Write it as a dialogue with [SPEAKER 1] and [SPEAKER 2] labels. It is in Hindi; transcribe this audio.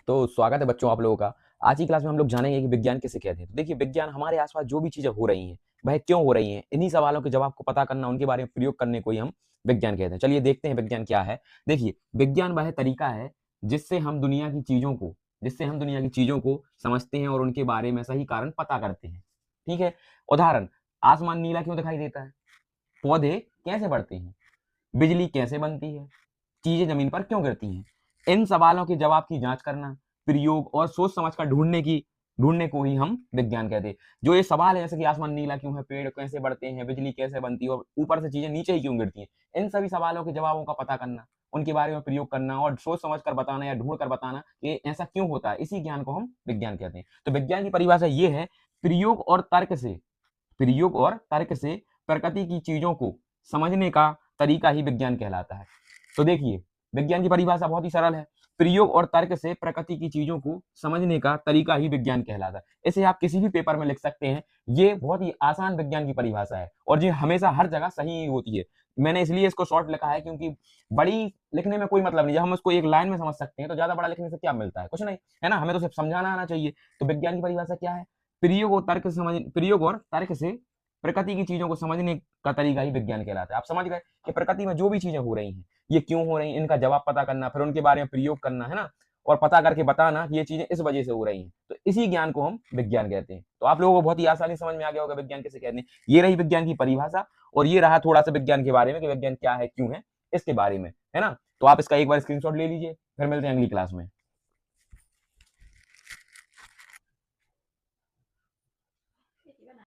[SPEAKER 1] तो स्वागत है बच्चों आप लोगों का। आज की क्लास में हम लोग जानेंगे कि विज्ञान किसे कहते हैं। तो देखिए विज्ञान हमारे आसपास जो भी चीजें हो रही हैं वह क्यों हो रही हैं, इन्हीं सवालों के जवाब को पता करना, उनके बारे में प्रयोग करने को ही हम विज्ञान कहते हैं। चलिए देखते हैं विज्ञान क्या है। देखिए विज्ञान वह तरीका है जिससे हम दुनिया की चीजों को समझते हैं और उनके बारे में सही कारण पता करते हैं। ठीक है। उदाहरण, आसमान नीला क्यों दिखाई देता है, पौधे कैसे बढ़ते हैं, बिजली कैसे बनती है, चीजें जमीन पर क्यों गिरती हैं। इन सवालों के जवाब की जांच करना, प्रयोग और सोच समझ कर ढूंढने को ही हम विज्ञान कहते हैं। जो ये सवाल है जैसे कि आसमान नीला क्यों है, पेड़ कैसे बढ़ते हैं, बिजली कैसे बनती है और ऊपर से चीजें नीचे ही क्यों गिरती हैं, इन सभी सवालों के जवाबों का पता करना, उनके बारे में प्रयोग करना और सोच समझ कर बताना या ढूंढ कर बताना कि ऐसा क्यों होता है, इसी ज्ञान को हम विज्ञान कहते हैं। तो विज्ञान की परिभाषा ये है, प्रयोग और तर्क से प्रकृति की चीजों को समझने का तरीका ही विज्ञान कहलाता है। तो देखिए विज्ञान की परिभाषा बहुत ही सरल है, प्रयोग और तर्क से प्रकृति की चीजों को समझने का तरीका ही विज्ञान कहलाता है। इसे आप किसी भी पेपर में लिख सकते हैं। ये बहुत ही आसान विज्ञान की परिभाषा है और ये हमेशा हर जगह सही होती है। मैंने इसलिए इसको शॉर्ट लिखा है क्योंकि बड़ी लिखने में कोई मतलब नहीं, जब हम उसको एक लाइन में समझ सकते हैं तो ज्यादा बड़ा लिखने से क्या मिलता है, कुछ नहीं, है ना। हमें तो सिर्फ समझाना आना चाहिए। तो विज्ञान की परिभाषा क्या है, प्रयोग और तर्क से प्रकृति की चीजों को समझने का तरीका ही विज्ञान कहलाता है। आप समझ गए कि प्रकृति में जो भी चीजें हो रही हैं ये क्यों हो रही हैं, इनका जवाब पता करना, फिर उनके बारे में प्रयोग करना, है ना, और पता करके बताना कि ये चीजें इस वजह से हो रही हैं। तो इसी ज्ञान को हम विज्ञान कहते हैं। तो आप लोगों को बहुत ही आसानी समझ में आ गया होगा विज्ञान किसे कहते हैं। ये रही विज्ञान की परिभाषा और ये रहा थोड़ा सा विज्ञान के बारे में कि विज्ञान क्या है, क्यों है, इसके बारे में, है ना। तो आप इसका एक बार स्क्रीनशॉट ले लीजिए, फिर मिलते हैं अगली क्लास में।